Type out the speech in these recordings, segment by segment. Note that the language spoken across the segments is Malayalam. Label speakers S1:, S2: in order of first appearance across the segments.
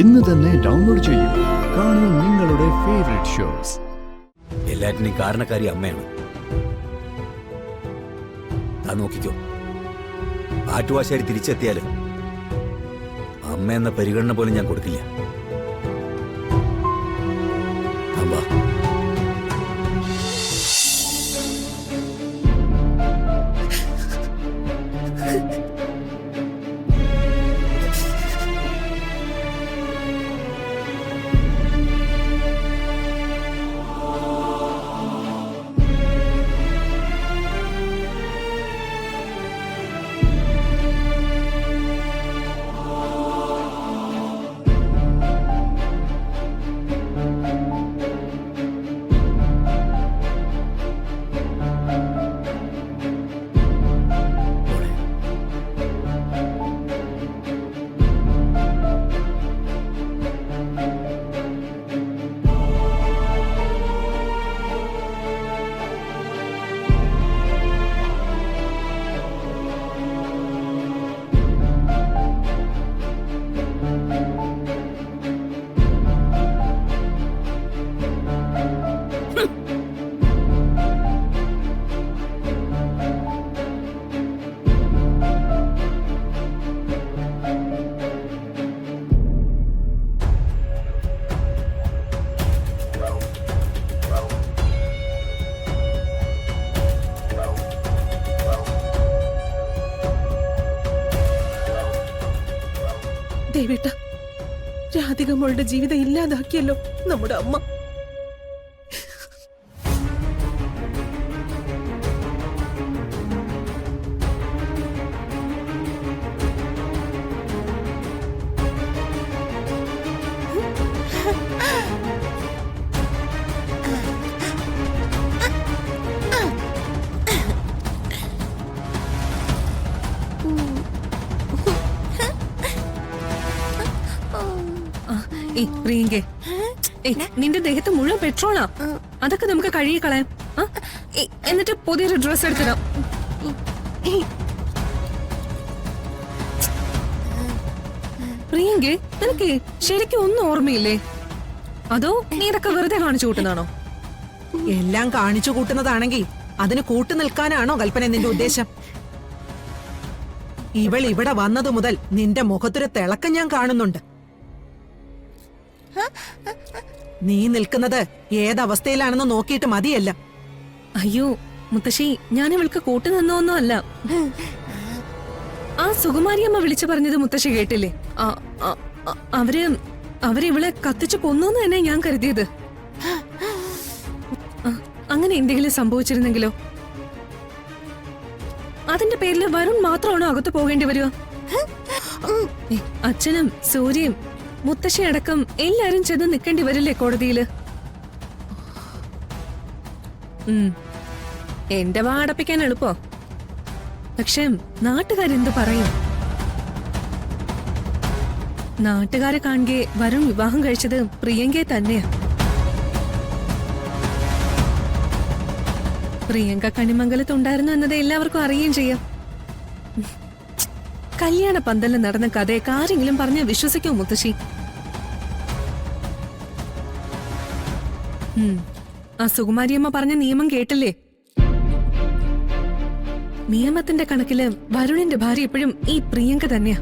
S1: ഇന്ന് തന്നെ ഡൗൺലോഡ് ചെയ്യൂ. കാണൂ നിങ്ങളുടെ ഫേവറേറ്റ് ഷോസ്.
S2: എല്ലാറ്റിനും കാരണക്കാരി അമ്മയാണ്. താൻ നോക്കിക്കോ, ആറ്റുവാശാരി തിരിച്ചെത്തിയാല് അമ്മ എന്ന പരിഗണന പോലും ഞാൻ കൊടുക്കില്ല. അമ്മ
S3: ദേവേട്ട, രാധിക മോളുടെ ജീവിതം ഇല്ലാതാക്കിയല്ലോ നമ്മുടെ അമ്മ. പ്രിയങ്കെ, നിന്റെ ദേഹത്ത് മുഴുവൻ പെട്രോളാ. അതൊക്കെ നമുക്ക് കഴുകി കളയാം. എന്നിട്ട് പുതിയൊരു ഡ്രസ് എടുത്തിടാം. പ്രിയങ്കെ, നിനക്ക് ശരിക്കും ഒന്നും ഓർമ്മയില്ലേ? അതോ നീ ഇതൊക്കെ വെറുതെ കാണിച്ചു കൂട്ടുന്നതാണോ?
S4: എല്ലാം കാണിച്ചു കൂട്ടുന്നതാണെങ്കിൽ അതിന് കൂട്ടു നിൽക്കാനാണോ കൽപ്പന നിന്റെ ഉദ്ദേശം? ഇവൾ ഇവിടെ വന്നതു മുതൽ നിന്റെ മുഖത്തൊരു തിളക്കം ഞാൻ കാണുന്നുണ്ട്. നീ നിൽക്കുന്നത് ഏതവസ്ഥയിലാണെന്ന് നോക്കിയിട്ട് മതിയല്ല.
S3: അയ്യോ മുത്തശ്ശി, ഞാൻ ഇവൾക്ക് കൂട്ടു നിന്നൊന്നും അല്ല. ആ സുകുമാരിയമ്മ വിളിച്ചു പറഞ്ഞത് മുത്തശ്ശി കേട്ടില്ലേ? അവരിവളെ കത്തിച്ചു കൊന്നു തന്നെ ഞാൻ കരുതിയത്. അങ്ങനെ എന്തെങ്കിലും സംഭവിച്ചിരുന്നെങ്കിലോ? അതിന്റെ പേരിൽ വരുൺ മാത്രമാണോ അകത്ത് പോകേണ്ടി വരിക? അച്ഛനും സൂര്യയും മുത്തശ്ശി അടക്കം എല്ലാരും ചെന്ന് നിൽക്കേണ്ടി വരില്ലേ കോടതിയില്? എന്റെ വാ അടപ്പിക്കാൻ എളുപ്പോ, പക്ഷെ നാട്ടുകാരെന്ത് പറയും? നാട്ടുകാരെ കാണുകെ വരുൺ വിവാഹം കഴിച്ചത് പ്രിയങ്കയെ തന്നെയാ. പ്രിയങ്ക കണിമംഗലത്തുണ്ടായിരുന്നു എന്നത് എല്ലാവർക്കും അറിയുകയും ചെയ്യാം. കല്യാണ പന്തലിൽ നടന്ന കഥയൊക്കെ ആരെങ്കിലും പറഞ്ഞ് വിശ്വസിക്കോ മുത്തശ്ശി? ആ സുകുമാരിയമ്മ പറഞ്ഞ നിയമം കേട്ടില്ലേ? നിയമത്തിന്റെ കണക്കില് വരുണിന്റെ ഭാര്യ എപ്പോഴും ഈ പ്രിയങ്ക തന്നെയാ.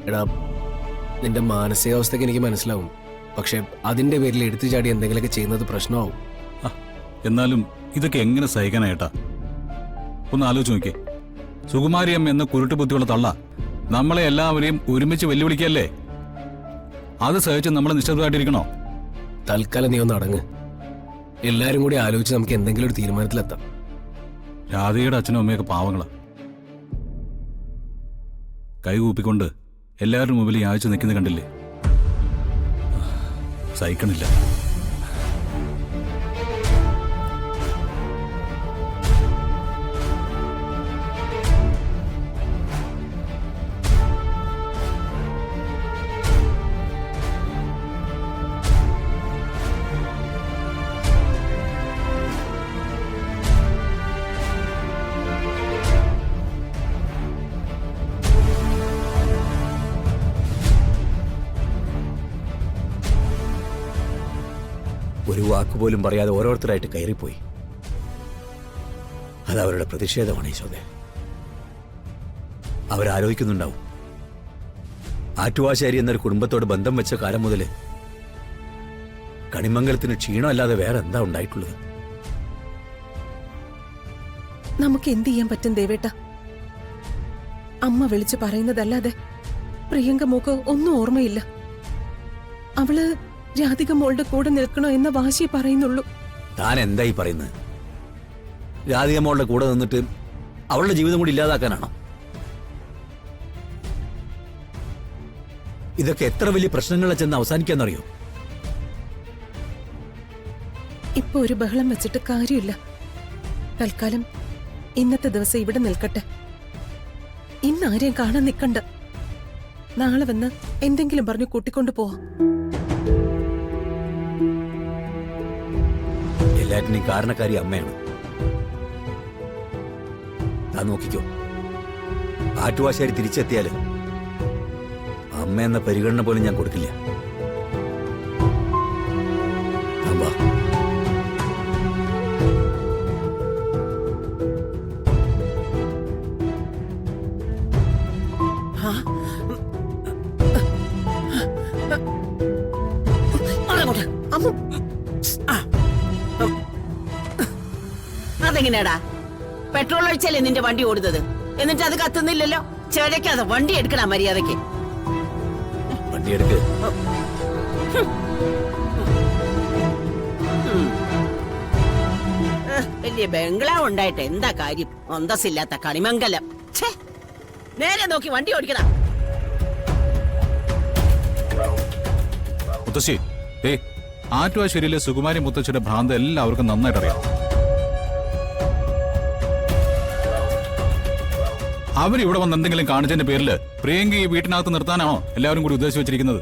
S5: എടാ, നിന്റെ മാനസികാവസ്ഥയ്ക്ക് എനിക്ക് മനസ്സിലാവും. പക്ഷെ അതിന്റെ പേരിൽ എടുത്തു ചാടി എന്തെങ്കിലുമൊക്കെ ചെയ്യുന്നത് പ്രശ്നമാവും.
S6: എന്നാലും ഇതൊക്കെ എങ്ങനെ സഹിക്കാനായിട്ടാ? ഒന്ന് ആലോചിച്ച് നോക്കിയേ. സുകുമാരിയം എന്ന കുരുട്ട് ബുദ്ധിയുള്ള തള്ള നമ്മളെ എല്ലാവരെയും ഒരുമിച്ച് വെല്ലുവിളിക്കല്ലേ? അത് സഹിച്ച് നമ്മൾ നിശ്ചിതമായിട്ടിരിക്കണോ?
S5: തൽക്കാലം നീ ഒന്ന് അടങ്ങ്. എല്ലാരും കൂടി ആലോചിച്ച് നമുക്ക് എന്തെങ്കിലും ഒരു തീരുമാനത്തിലെത്താം.
S6: രാധികയുടെ അച്ഛനും അമ്മയൊക്കെ പാവങ്ങളാ. കൈകൂപ്പിക്കൊണ്ട് എല്ലാവരുടെ മുമ്പിൽ യാചിച്ച് നിൽക്കുന്നത് കണ്ടില്ലേ? സഹിക്കണില്ല.
S2: ഒരു വാക്കുപോലും പറയാതെ ഓരോരുത്തരായിട്ട് കയറിപ്പോയി. അത് അവരുടെ പ്രതിഷേധമാണ് യശോദേ. അവരാലോചിക്കുന്നുണ്ടാവും, ആറ്റുവാശ്ശേരി എന്നൊരു കുടുംബത്തോട് ബന്ധം വെച്ച കാലം മുതൽ കണിമംഗലത്തിന് ക്ഷീണമല്ലാതെ വേറെ എന്താ ഉണ്ടായിട്ടുള്ളത്?
S7: നമുക്ക് എന്ത് ചെയ്യാൻ പറ്റും ദേവേട്ട? അമ്മ വിളിച്ചു പറയുന്നതല്ലാതെ പ്രിയങ്ക മോക്ക് ഒന്നും ഓർമ്മയില്ല. അവള് രാധിക മോളുടെ കൂടെ നിൽക്കണോ എന്ന വാശി പറയുന്നുള്ളൂ.
S2: താൻ എന്തായി പറയുന്നത്? രാധിക മോളുടെ കൂടെ നിന്നിട്ട് അവളുടെ ജീവിതം കൂടി ഇല്ലാതാക്കാനാണോ? ഇതൊക്കെ എത്ര വലിയ പ്രശ്നങ്ങളിൽ ചെന്ന് അവസാനിക്കാന്നറിയോ?
S7: ഇപ്പൊ ഒരു ബഹളം വെച്ചിട്ട് കാര്യമില്ല. തൽക്കാലം ഇന്നത്തെ ദിവസം ഇവിടെ നിൽക്കട്ടെ. ഇന്ന് ആരെയും കാണാൻ നിൽക്കണ്ട. നാളെ വന്ന് എന്തെങ്കിലും പറഞ്ഞു കൂട്ടിക്കൊണ്ടു പോവാം.
S2: എല്ലാറ്റിനും കാരണക്കാരി അമ്മയാണ്. താൻ നോക്കിക്കോ, ആറ്റുവാശ്ശേരി തിരിച്ചെത്തിയാല് അമ്മ എന്ന പരിഗണന പോലും ഞാൻ കൊടുക്കില്ല. താൻ വാ.
S8: അതെങ്ങനെയാടാ? പെട്രോൾ ഒഴിച്ചല്ലേ നിന്റെ വണ്ടി ഓടുന്നത്? എന്നിട്ട് അത് കത്തുന്നില്ലല്ലോ. ചെഴക്കാതെ വണ്ടി എടുക്കണ മര്യാദക്ക്.
S2: വണ്ടി എടുക്ക്.
S8: വലിയ ബംഗ്ലാവ് ഉണ്ടായിട്ട് എന്താ കാര്യം? അന്തസ്സില്ലാത്ത കണിമംഗലം. ഛേ, നേരെ നോക്കി വണ്ടി ഓടിക്കണ.
S6: മുത്തശ്ശി, ആറ്റുവാശ്ശേരിയിലെ സുകുമാരി മുത്തശ്ശിയുടെ ഭ്രാന്ത് എല്ലാവർക്കും നന്നായിട്ട് അറിയാം. അവരിവിടെ വന്ന് എന്തെങ്കിലും കാണിച്ചതിന്റെ പേരില് പ്രിയങ്ക ഈ വീട്ടിനകത്ത് നിർത്താനാണോ എല്ലാവരും കൂടി ഉദ്ദേശിച്ചു വെച്ചിരിക്കുന്നത്?